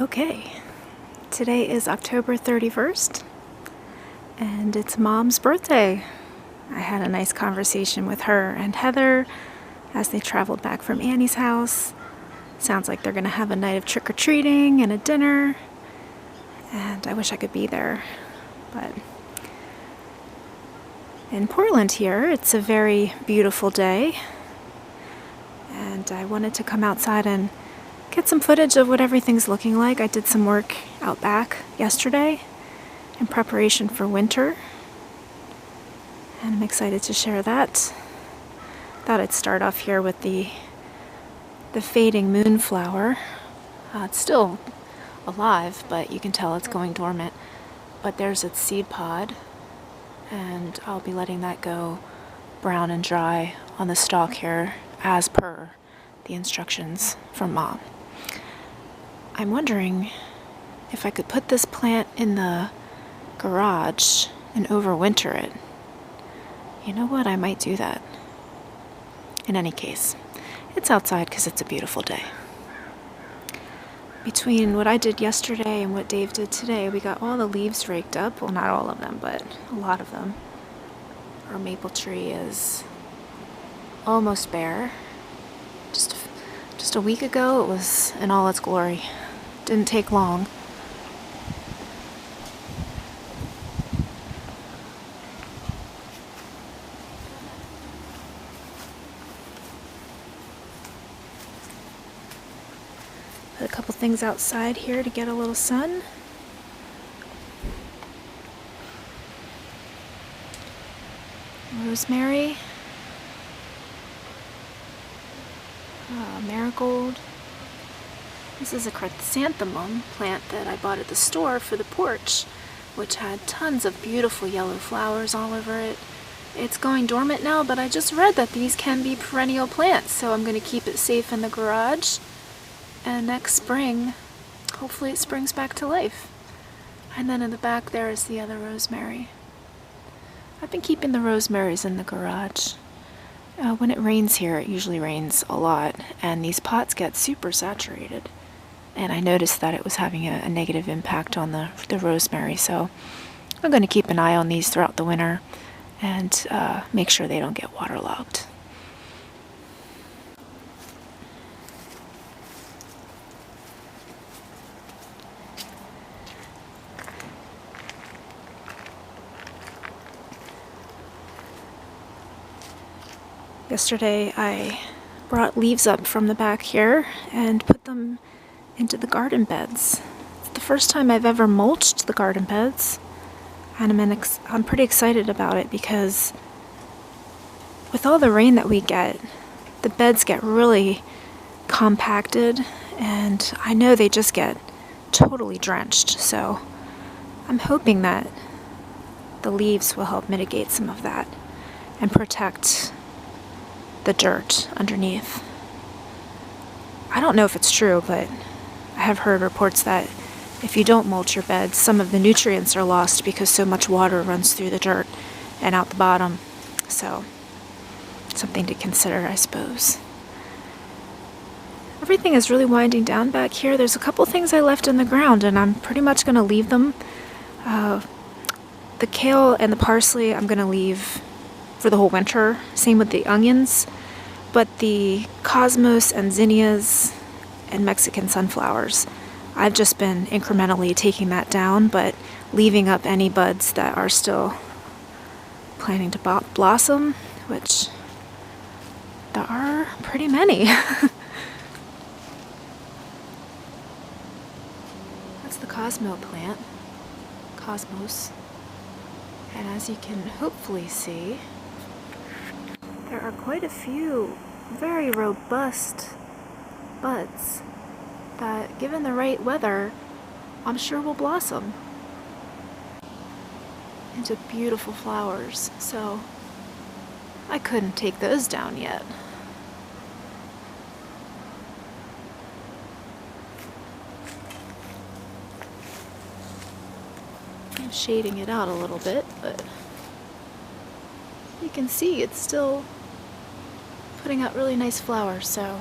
Okay, today is October 31st, and it's Mom's birthday. I had a nice conversation with her and Heather as they traveled back from Annie's house. Sounds like they're going to have a night of trick-or-treating and a dinner, and I wish I could be there. But in Portland here, it's a very beautiful day, and I wanted to come outside and get some footage of what everything's looking like. I did some work out back yesterday in preparation for winter, and I'm excited to share that. Thought I'd start off here with the fading moonflower. It's still alive, but you can tell it's going dormant. But there's its seed pod, and I'll be letting that go brown and dry on the stalk here as per the instructions from Mom. I'm wondering if I could put this plant in the garage and overwinter it. You know what? I might do that. In any case, it's outside because it's a beautiful day. Between what I did yesterday and what Dave did today, we got all the leaves raked up. Well, not all of them, but a lot of them. Our maple tree is almost bare. Just a week ago, it was in all its glory. Didn't take long. Put a couple things outside here to get a little sun. Rosemary. Marigold. This is a chrysanthemum plant that I bought at the store for the porch, which had tons of beautiful yellow flowers all over it. It's going dormant now, but I just read that these can be perennial plants, so I'm going to keep it safe in the garage. And next spring, hopefully it springs back to life. And then in the back there is the other rosemary. I've been keeping the rosemaries in the garage. When it rains here, it usually rains a lot, and these pots get super saturated. And I noticed that it was having a negative impact on the rosemary, so I'm going to keep an eye on these throughout the winter and make sure they don't get waterlogged. Yesterday I brought leaves up from the back here and put them into the garden beds. It's the first time I've ever mulched the garden beds, and I'm pretty excited about it because with all the rain that we get, the beds get really compacted, and I know they just get totally drenched, so I'm hoping that the leaves will help mitigate some of that and protect the dirt underneath. I don't know if it's true, but I have heard reports that if you don't mulch your beds, some of the nutrients are lost because so much water runs through the dirt and out the bottom. So, something to consider, I suppose. Everything is really winding down back here. There's a couple things I left in the ground, and I'm pretty much going to leave them. The kale and the parsley I'm going to leave for the whole winter. Same with the onions. But the cosmos and zinnias and Mexican sunflowers, I've just been incrementally taking that down, but leaving up any buds that are still planning to blossom, which there are pretty many. That's the Cosmo plant, Cosmos. And as you can hopefully see, there are quite a few very robust buds that, given the right weather, I'm sure will blossom into beautiful flowers. So I couldn't take those down yet. I'm shading it out a little bit, but you can see it's still putting out really nice flowers, so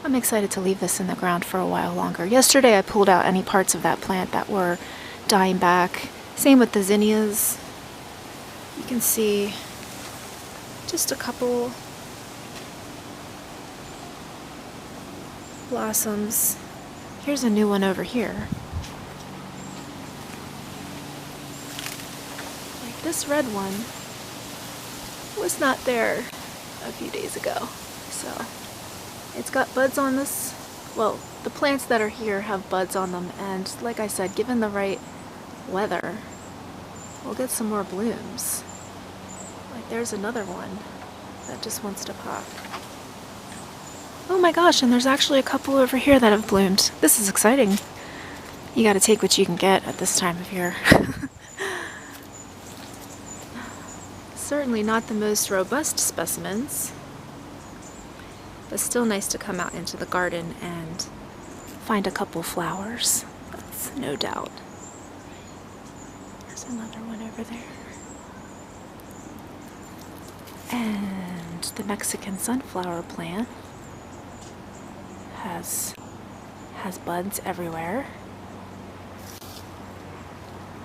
I'm excited to leave this in the ground for a while longer. Yesterday I pulled out any parts of that plant that were dying back. Same with the zinnias. You can see just a couple blossoms. Here's a new one over here. Like this red one was not there a few days ago. So it's got buds on this. Well, the plants that are here have buds on them, and like I said, given the right weather, we'll get some more blooms. Like there's another one that just wants to pop. Oh my gosh, and there's actually a couple over here that have bloomed. This is exciting. You gotta take what you can get at this time of year. Certainly not the most robust specimens, but still nice to come out into the garden and find a couple flowers. That's no doubt. There's another one over there. And the Mexican sunflower plant has buds everywhere.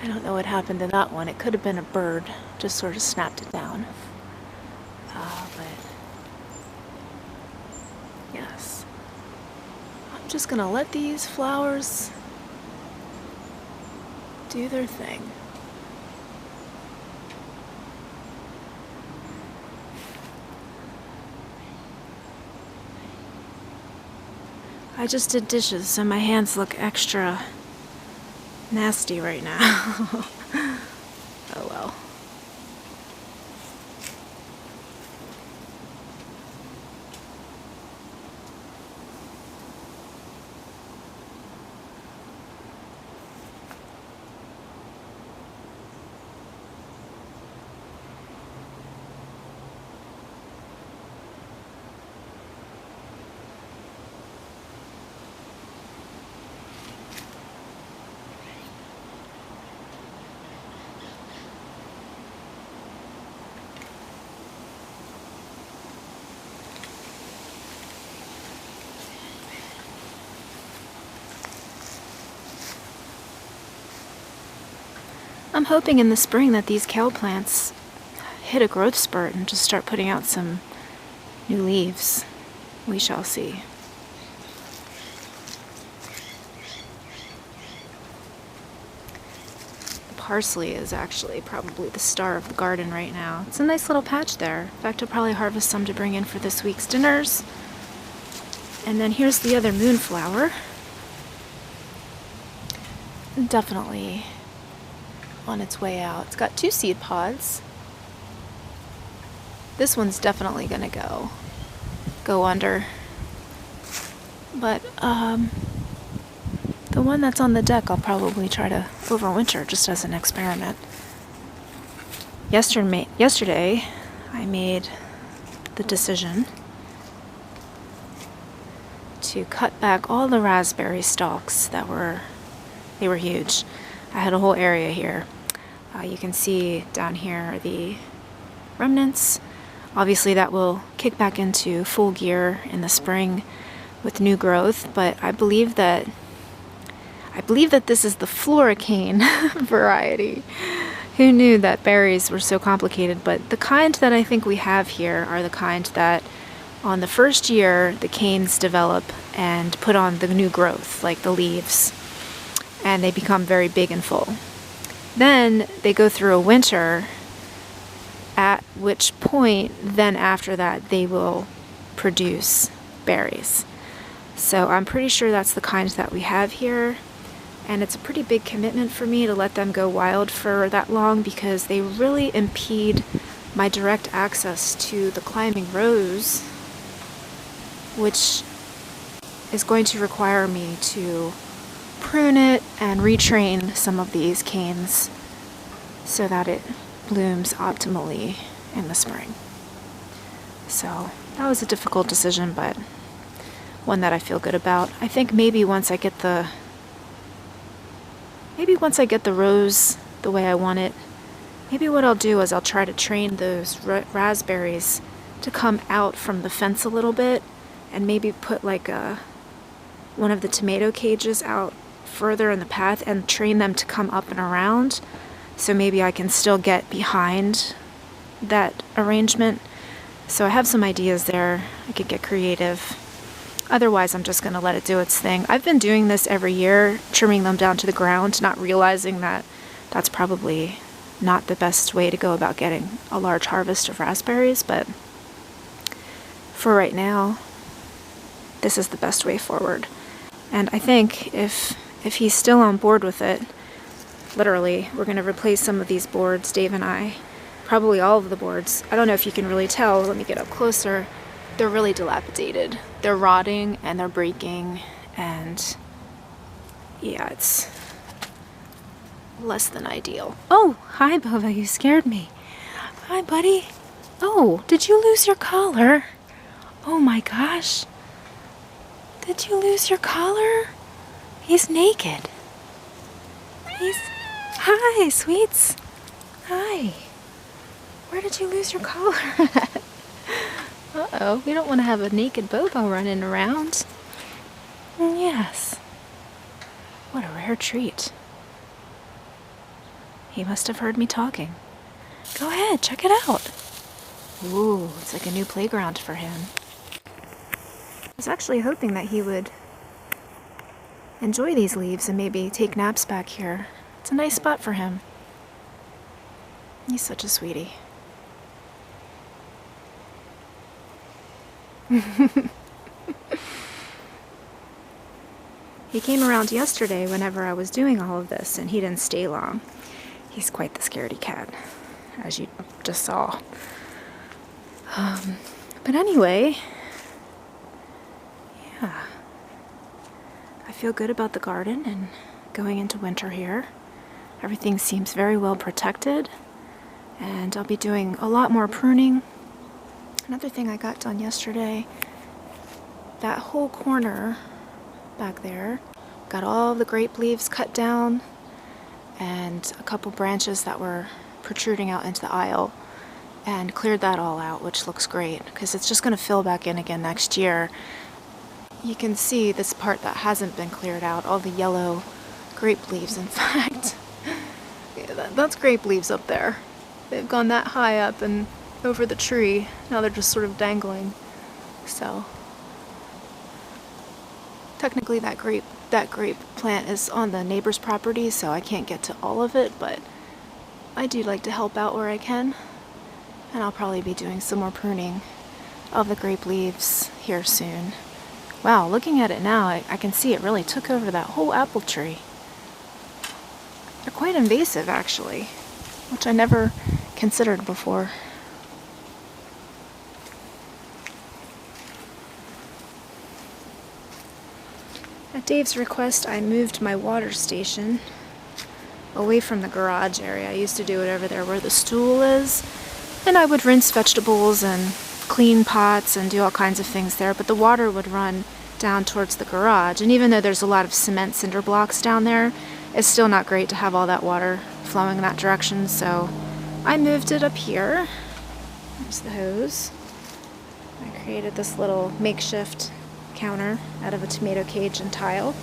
I don't know what happened to that one. It could have been a bird, just sort of snapped it down. But yes, I'm just gonna let these flowers do their thing. I just did dishes, so my hands look extra nasty right now. Oh well. I'm hoping in the spring that these kale plants hit a growth spurt and just start putting out some new leaves. We shall see. The parsley is actually probably the star of the garden right now. It's a nice little patch there. In fact, I'll probably harvest some to bring in for this week's dinners. And then here's the other moonflower. Definitely on its way out. It's got 2 seed pods. This one's definitely gonna go under. But the one that's on the deck I'll probably try to overwinter just as an experiment. Yesterday I made the decision to cut back all the raspberry stalks that were huge. I had a whole area here. You can see down here the remnants. Obviously that will kick back into full gear in the spring with new growth, but I believe that this is the floricane variety. Who knew that berries were so complicated? But the kind that I think we have here are the kind that on the first year the canes develop and put on the new growth, like the leaves, and they become very big and full. Then they go through a winter, at which point then after that they will produce berries. So I'm pretty sure that's the kind that we have here, and it's a pretty big commitment for me to let them go wild for that long because they really impede my direct access to the climbing rose, which is going to require me to prune it and retrain some of these canes so that it blooms optimally in the spring. So that was a difficult decision, but one that I feel good about. I think maybe once I get the rose the way I want it, maybe what I'll do is I'll try to train those raspberries to come out from the fence a little bit and maybe put like one of the tomato cages out further in the path and train them to come up and around, so maybe I can still get behind that arrangement. So I have some ideas there. I could get creative. Otherwise, I'm just going to let it do its thing. I've been doing this every year, trimming them down to the ground, not realizing that that's probably not the best way to go about getting a large harvest of raspberries, but for right now, this is the best way forward. And I think if he's still on board with it, literally, we're going to replace some of these boards, Dave and I. Probably all of the boards. I don't know if you can really tell. Let me get up closer. They're really dilapidated. They're rotting and they're breaking, and yeah, it's less than ideal. Oh, hi, Bova. You scared me. Hi, buddy. Oh, did you lose your collar? Oh my gosh. Did you lose your collar? He's naked. Hi, sweets. Hi. Where did you lose your collar? Uh-oh, we don't want to have a naked Bobo running around. Yes. What a rare treat. He must have heard me talking. Go ahead, check it out. Ooh, it's like a new playground for him. I was actually hoping that he would enjoy these leaves and maybe take naps back here. It's a nice spot for him. He's such a sweetie. He came around yesterday whenever I was doing all of this, and he didn't stay long. He's quite the scaredy cat, as you just saw. But anyway, yeah. I feel good about the garden and going into winter here. Everything seems very well protected, and I'll be doing a lot more pruning. Another thing I got done yesterday, that whole corner back there, got all the grape leaves cut down and a couple branches that were protruding out into the aisle, and cleared that all out, which looks great because it's just going to fill back in again next year. You can see this part that hasn't been cleared out, all the yellow grape leaves. In fact, yeah, that's grape leaves up there. They've gone that high up and over the tree. Now they're just sort of dangling. So technically that grape plant is on the neighbor's property, so I can't get to all of it, but I do like to help out where I can, and I'll probably be doing some more pruning of the grape leaves here soon. Wow, looking at it now, I can see it really took over that whole apple tree. They're quite invasive, actually, which I never considered before. At Dave's request, I moved my water station away from the garage area. I used to do it over there where the stool is, and I would rinse vegetables and clean pots and do all kinds of things there, but the water would run down towards the garage, and even though there's a lot of cement cinder blocks down there, it's still not great to have all that water flowing in that direction, so I moved it up here. There's the hose. I created this little makeshift counter out of a tomato cage and tile.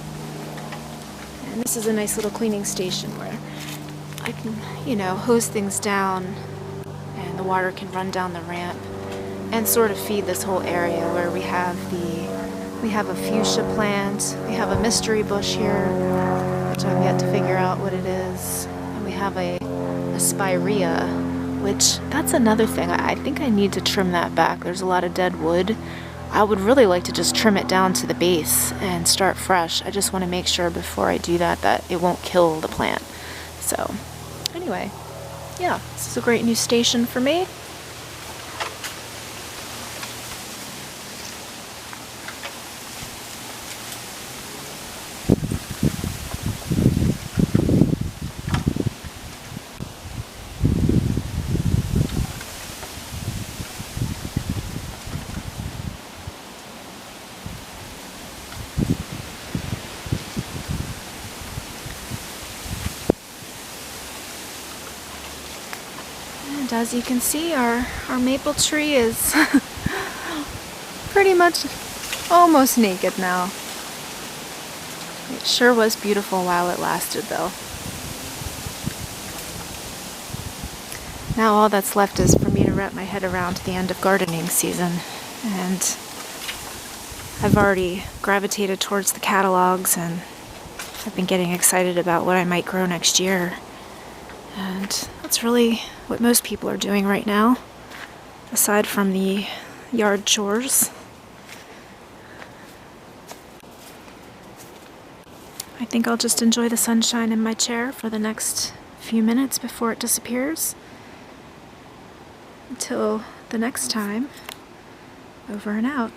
And this is a nice little cleaning station where I can, hose things down and the water can run down the ramp and sort of feed this whole area where we have a fuchsia plant, we have a mystery bush here, which I've yet to figure out what it is, and we have a spirea, which that's another thing. I think I need to trim that back. There's a lot of dead wood. I would really like to just trim it down to the base and start fresh. I just want to make sure before I do that it won't kill the plant. So anyway, yeah, this is a great new station for me. And as you can see, our maple tree is pretty much almost naked now. It sure was beautiful while it lasted, though. Now all that's left is for me to wrap my head around the end of gardening season, and I've already gravitated towards the catalogs, and I've been getting excited about what I might grow next year. And that's really what most people are doing right now, aside from the yard chores. I think I'll just enjoy the sunshine in my chair for the next few minutes before it disappears. Until the next time, over and out.